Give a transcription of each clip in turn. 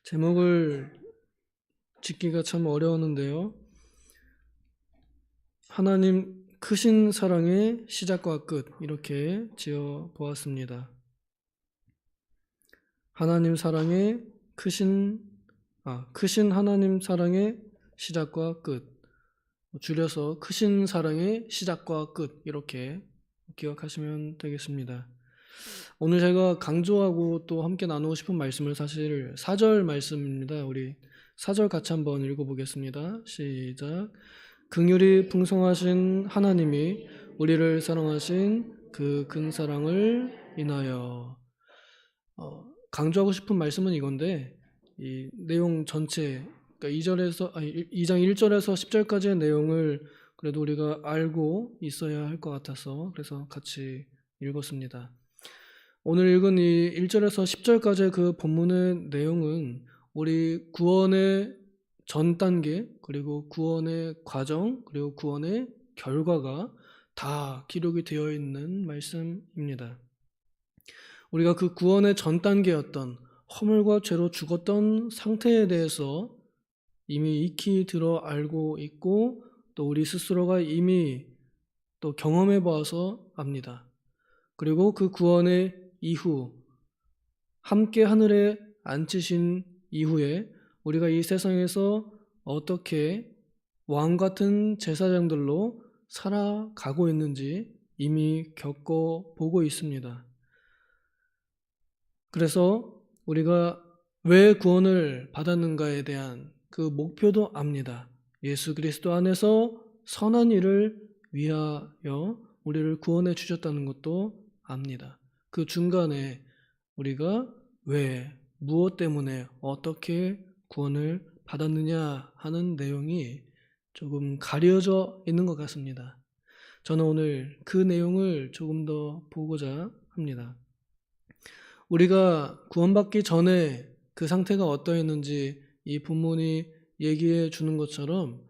제목을 짓기가 참 어려웠는데요. 하나님 크신 사랑의 시작과 끝, 이렇게 지어 보았습니다. 하나님 사랑의 크신 하나님 사랑의 시작과 끝, 줄여서 크신 사랑의 시작과 끝, 이렇게 기억하시면 되겠습니다. 오늘 제가 강조하고 또 함께 나누고 싶은 말씀은 사실 4절 말씀입니다. 우리 4절 같이 한번 읽어보겠습니다. 시작. 긍휼이 풍성하신 하나님이 우리를 사랑하신 그 큰 사랑을 인하여. 강조하고 싶은 말씀은 이건데, 이 내용 전체, 그러니까 2장 1절에서 10절까지의 내용을 그래도 우리가 알고 있어야 할 것 같아서 그래서 같이 읽었습니다. 오늘 읽은 이 1절에서 10절까지의 그 본문의 내용은 우리 구원의 전 단계, 그리고 구원의 과정, 그리고 구원의 결과가 다 기록이 되어 있는 말씀입니다. 우리가 그 구원의 전 단계였던 허물과 죄로 죽었던 상태에 대해서 이미 익히 들어 알고 있고, 또 우리 스스로가 이미 또 경험해 보아서 압니다. 그리고 그 구원의 이후, 함께 하늘에 앉히신 이후에 우리가 이 세상에서 어떻게 왕 같은 제사장들로 살아가고 있는지 이미 겪어보고 있습니다. 그래서 우리가 왜 구원을 받았는가에 대한 그 목표도 압니다. 예수 그리스도 안에서 선한 일을 위하여 우리를 구원해 주셨다는 것도 압니다. 그 중간에 우리가 왜, 무엇 때문에, 어떻게 구원을 받았느냐 하는 내용이 조금 가려져 있는 것 같습니다. 저는 오늘 그 내용을 조금 더 보고자 합니다. 우리가 구원받기 전에 그 상태가 어떠했는지 이 본문이 얘기해 주는 것처럼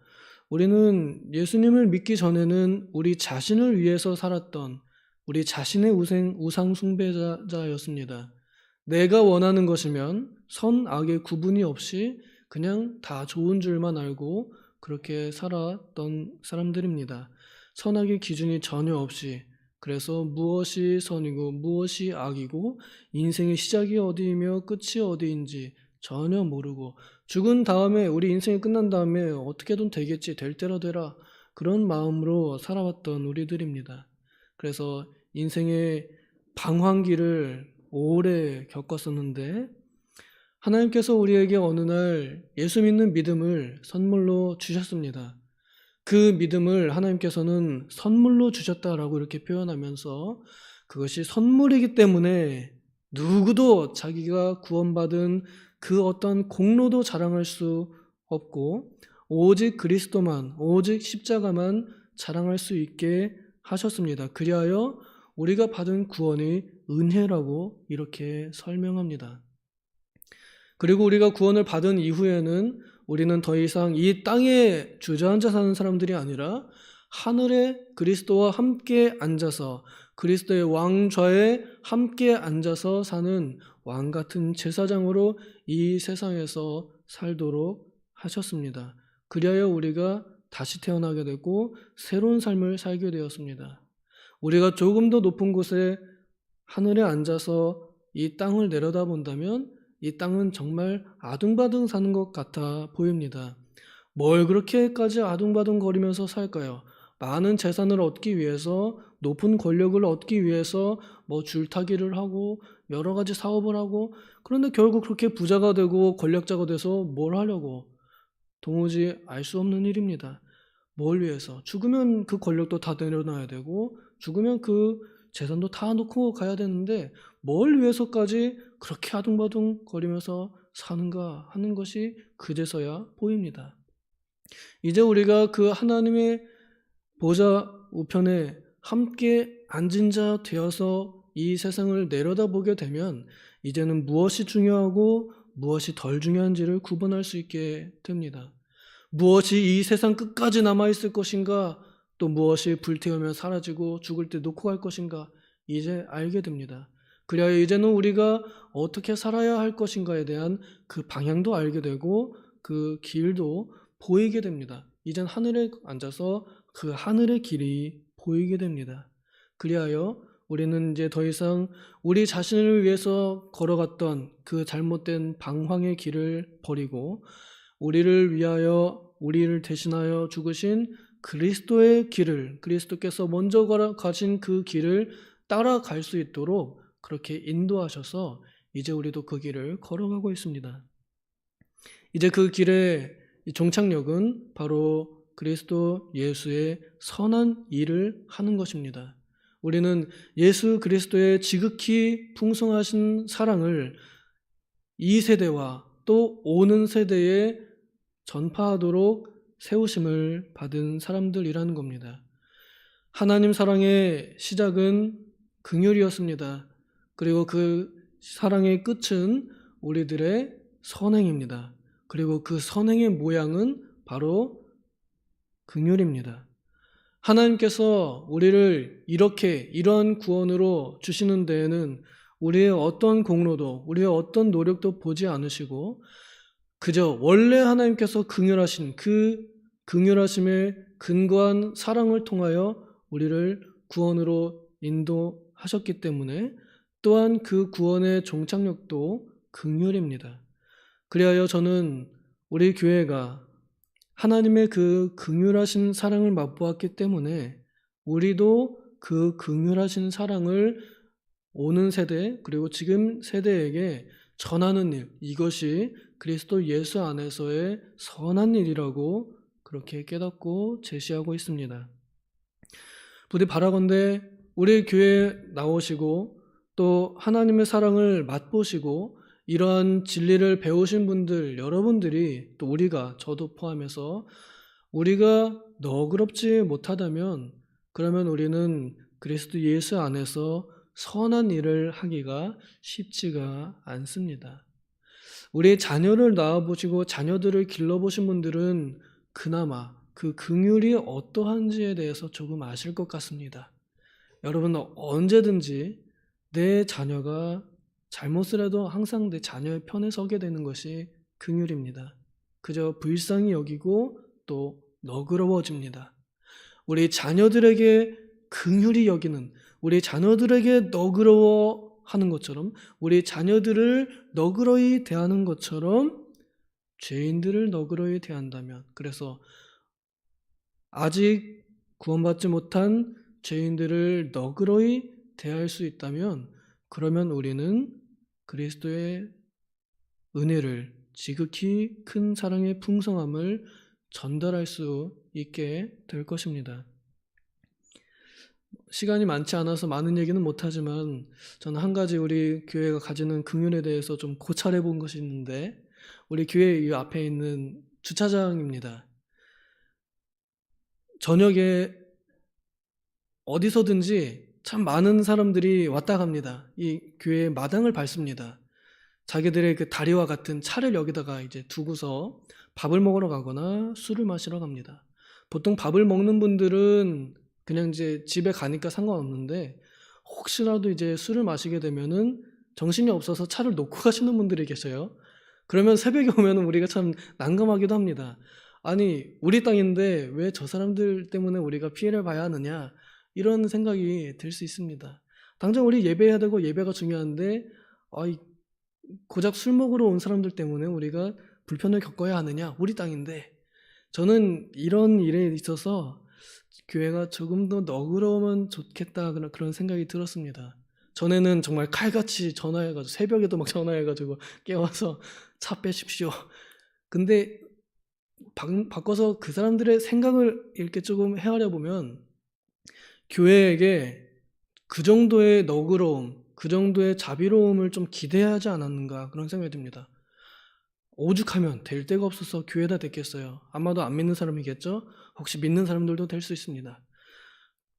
우리는 예수님을 믿기 전에는 우리 자신을 위해서 살았던 우리 자신의 우상 숭배자였습니다. 내가 원하는 것이면 선, 악의 구분이 없이 그냥 다 좋은 줄만 알고 그렇게 살았던 사람들입니다. 선악의 기준이 전혀 없이, 그래서 무엇이 선이고 무엇이 악이고 인생의 시작이 어디이며 끝이 어디인지 전혀 모르고, 죽은 다음에, 우리 인생이 끝난 다음에 어떻게든 되겠지, 될 대로 되라, 그런 마음으로 살아왔던 우리들입니다. 그래서 인생의 방황기를 오래 겪었었는데 하나님께서 우리에게 어느 날 예수 믿는 믿음을 선물로 주셨습니다. 그 믿음을 하나님께서는 선물로 주셨다라고 이렇게 표현하면서, 그것이 선물이기 때문에 누구도 자기가 구원받은 그 어떤 공로도 자랑할 수 없고, 오직 그리스도만, 오직 십자가만 자랑할 수 있게 하셨습니다. 그리하여 우리가 받은 구원이 은혜라고 이렇게 설명합니다. 그리고 우리가 구원을 받은 이후에는 우리는 더 이상 이 땅에 주저앉아 사는 사람들이 아니라 하늘에 그리스도와 함께 앉아서, 그리스도의 왕좌에 함께 앉아서 사는 왕 같은 제사장으로 이 세상에서 살도록 하셨습니다. 그리하여 우리가 다시 태어나게 되고 새로운 삶을 살게 되었습니다. 우리가 조금 더 높은 곳에 하늘에 앉아서 이 땅을 내려다본다면 이 땅은 정말 아둥바둥 사는 것 같아 보입니다. 뭘 그렇게까지 아둥바둥거리면서 살까요? 많은 재산을 얻기 위해서, 높은 권력을 얻기 위해서 줄타기를 하고 여러 가지 사업을 하고, 그런데 결국 그렇게 부자가 되고 권력자가 돼서 뭘 하려고? 도무지 알 수 없는 일입니다. 뭘 위해서? 죽으면 그 권력도 다 내려놔야 되고, 죽으면 그 재산도 다 놓고 가야 되는데 뭘 위해서까지 그렇게 아둥바둥 거리면서 사는가 하는 것이 그제서야 보입니다. 이제 우리가 그 하나님의 보좌 우편에 함께 앉은 자 되어서 이 세상을 내려다보게 되면 이제는 무엇이 중요하고 무엇이 덜 중요한지를 구분할 수 있게 됩니다. 무엇이 이 세상 끝까지 남아있을 것인가, 또 무엇이 불태우면 사라지고 죽을 때 놓고 갈 것인가 이제 알게 됩니다. 그래야 이제는 우리가 어떻게 살아야 할 것인가에 대한 그 방향도 알게 되고 그 길도 보이게 됩니다. 이젠 하늘에 앉아서 그 하늘의 길이 보이게 됩니다. 그리하여 우리는 이제 더 이상 우리 자신을 위해서 걸어갔던 그 잘못된 방황의 길을 버리고 우리를 위하여 우리를 대신하여 죽으신 그리스도의 길을, 그리스도께서 먼저 가신 그 길을 따라갈 수 있도록 그렇게 인도하셔서 이제 우리도 그 길을 걸어가고 있습니다. 이제 그 길의 종착역은 바로 그리스도 예수의 선한 일을 하는 것입니다. 우리는 예수 그리스도의 지극히 풍성하신 사랑을 이 세대와 또 오는 세대에 전파하도록 세우심을 받은 사람들이라는 겁니다. 하나님 사랑의 시작은 긍휼이었습니다. 그리고 그 사랑의 끝은 우리들의 선행입니다. 그리고 그 선행의 모양은 바로 긍휼입니다. 하나님께서 우리를 이러한 구원으로 주시는 데에는 우리의 어떤 공로도, 우리의 어떤 노력도 보지 않으시고 그저 원래 하나님께서 긍휼하신 그 긍휼하심에 근거한 사랑을 통하여 우리를 구원으로 인도하셨기 때문에 또한 그 구원의 종착역도 긍휼입니다. 그리하여 저는 우리 교회가 하나님의 그 긍휼하신 사랑을 맛보았기 때문에 우리도 그 긍휼하신 사랑을 오는 세대 그리고 지금 세대에게 전하는 일, 이것이 그리스도 예수 안에서의 선한 일이라고 그렇게 깨닫고 제시하고 있습니다. 부디 바라건대 우리 교회에 나오시고 또 하나님의 사랑을 맛보시고 이러한 진리를 배우신 분들, 여러분들이 또 우리가, 저도 포함해서 우리가 너그럽지 못하다면 그러면 우리는 그리스도 예수 안에서 선한 일을 하기가 쉽지가 않습니다. 우리 자녀를 낳아보시고 자녀들을 길러보신 분들은 그나마 그 긍휼이 어떠한지에 대해서 조금 아실 것 같습니다. 여러분 언제든지 내 자녀가 잘못을 해도 항상 내 자녀의 편에 서게 되는 것이 긍휼입니다. 그저 불쌍히 여기고 또 너그러워집니다. 우리 자녀들에게 긍휼히 여기는, 우리 자녀들에게 너그러워하는 것처럼, 우리 자녀들을 너그러이 대하는 것처럼 죄인들을 너그러이 대한다면, 그래서 아직 구원받지 못한 죄인들을 너그러이 대할 수 있다면 그러면 우리는 그리스도의 은혜를, 지극히 큰 사랑의 풍성함을 전달할 수 있게 될 것입니다. 시간이 많지 않아서 많은 얘기는 못하지만 저는 한 가지 우리 교회가 가지는 긍휼에 대해서 좀 고찰해 본 것이 있는데 우리 교회 이 앞에 있는 주차장입니다. 저녁에 어디서든지 참 많은 사람들이 왔다 갑니다. 이 교회의 마당을 밟습니다. 자기들의 그 다리와 같은 차를 여기다가 이제 두고서 밥을 먹으러 가거나 술을 마시러 갑니다. 보통 밥을 먹는 분들은 그냥 이제 집에 가니까 상관없는데 혹시라도 이제 술을 마시게 되면은 정신이 없어서 차를 놓고 가시는 분들이 계셔요. 그러면 새벽에 오면은 우리가 참 난감하기도 합니다. 아니, 우리 땅인데 왜 저 사람들 때문에 우리가 피해를 봐야 하느냐? 이런 생각이 들 수 있습니다. 당장 우리 예배해야 되고 예배가 중요한데 고작 술 먹으러 온 사람들 때문에 우리가 불편을 겪어야 하느냐? 우리 땅인데. 저는 이런 일에 있어서 교회가 조금 더 너그러우면 좋겠다 그런 생각이 들었습니다. 전에는 정말 칼같이 전화해가지고 새벽에도 막 전화해가지고 깨워서 차 빼십시오. 근데 바꿔서 그 사람들의 생각을 이렇게 조금 헤아려 보면 교회에게 그 정도의 너그러움, 그 정도의 자비로움을 좀 기대하지 않았는가 그런 생각이 듭니다. 오죽하면 될 데가 없어서 교회다 됐겠어요. 아마도 안 믿는 사람이겠죠? 혹시 믿는 사람들도 될 수 있습니다.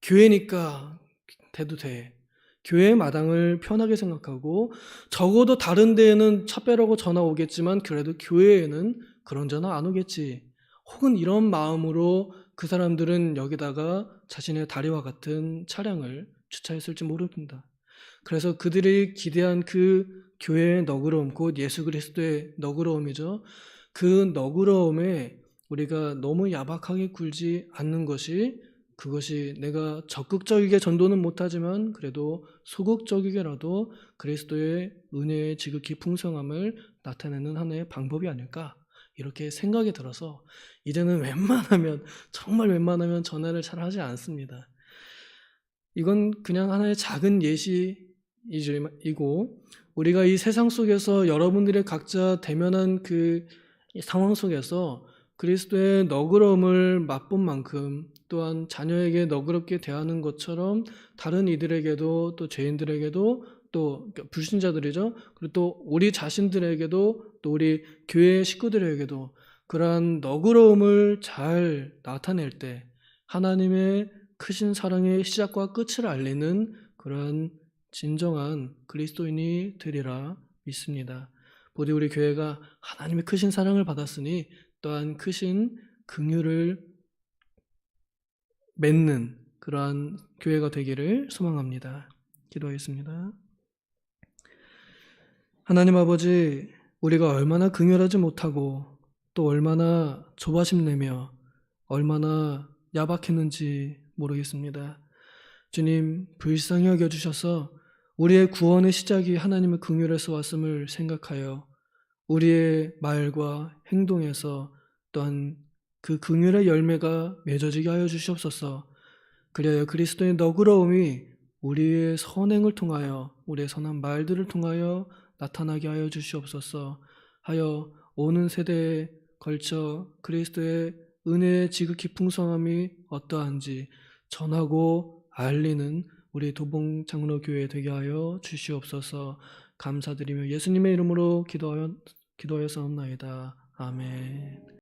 교회니까 돼도 돼. 교회의 마당을 편하게 생각하고 적어도 다른 데에는 차 빼라고 전화 오겠지만 그래도 교회에는 그런 전화 안 오겠지. 혹은 이런 마음으로 그 사람들은 여기다가 자신의 다리와 같은 차량을 주차했을지 모릅니다. 그래서 그들이 기대한 그 교회의 너그러움, 곧 예수 그리스도의 너그러움이죠. 그 너그러움에 우리가 너무 야박하게 굴지 않는 것이, 그것이 내가 적극적이게 전도는 못하지만 그래도 소극적이게라도 그리스도의 은혜의 지극히 풍성함을 나타내는 하나의 방법이 아닐까, 이렇게 생각이 들어서 이제는 웬만하면, 정말 웬만하면 전화를 잘 하지 않습니다. 이건 그냥 하나의 작은 예시이고, 우리가 이 세상 속에서 여러분들의 각자 대면한 그 상황 속에서 그리스도의 너그러움을 맛본 만큼, 또한 자녀에게 너그럽게 대하는 것처럼 다른 이들에게도, 또 죄인들에게도, 또 불신자들이죠. 그리고 또 우리 자신들에게도, 또 우리 교회 식구들에게도 그러한 너그러움을 잘 나타낼 때 하나님의 크신 사랑의 시작과 끝을 알리는 그러한 진정한 그리스도인이 되리라 믿습니다. 부디 우리 교회가 하나님의 크신 사랑을 받았으니 또한 크신 긍휼을 맺는 그러한 교회가 되기를 소망합니다. 기도하겠습니다. 하나님 아버지, 우리가 얼마나 긍휼하지 못하고 또 얼마나 조바심 내며 얼마나 야박했는지 모르겠습니다. 주님, 불쌍히 여겨주셔서 우리의 구원의 시작이 하나님의 긍휼에서 왔음을 생각하여 우리의 말과 행동에서 또한 그 긍휼의 열매가 맺어지게 하여 주시옵소서. 그리하여 그리스도의 너그러움이 우리의 선행을 통하여, 우리의 선한 말들을 통하여 나타나게 하여 주시옵소서. 하여 오는 세대에 걸쳐 그리스도의 은혜의 지극히 풍성함이 어떠한지 전하고 알리는 우리 도봉 장로교회 되게 하여 주시옵소서. 감사드리며 예수님의 이름으로 기도하였사옵나이다. 아멘.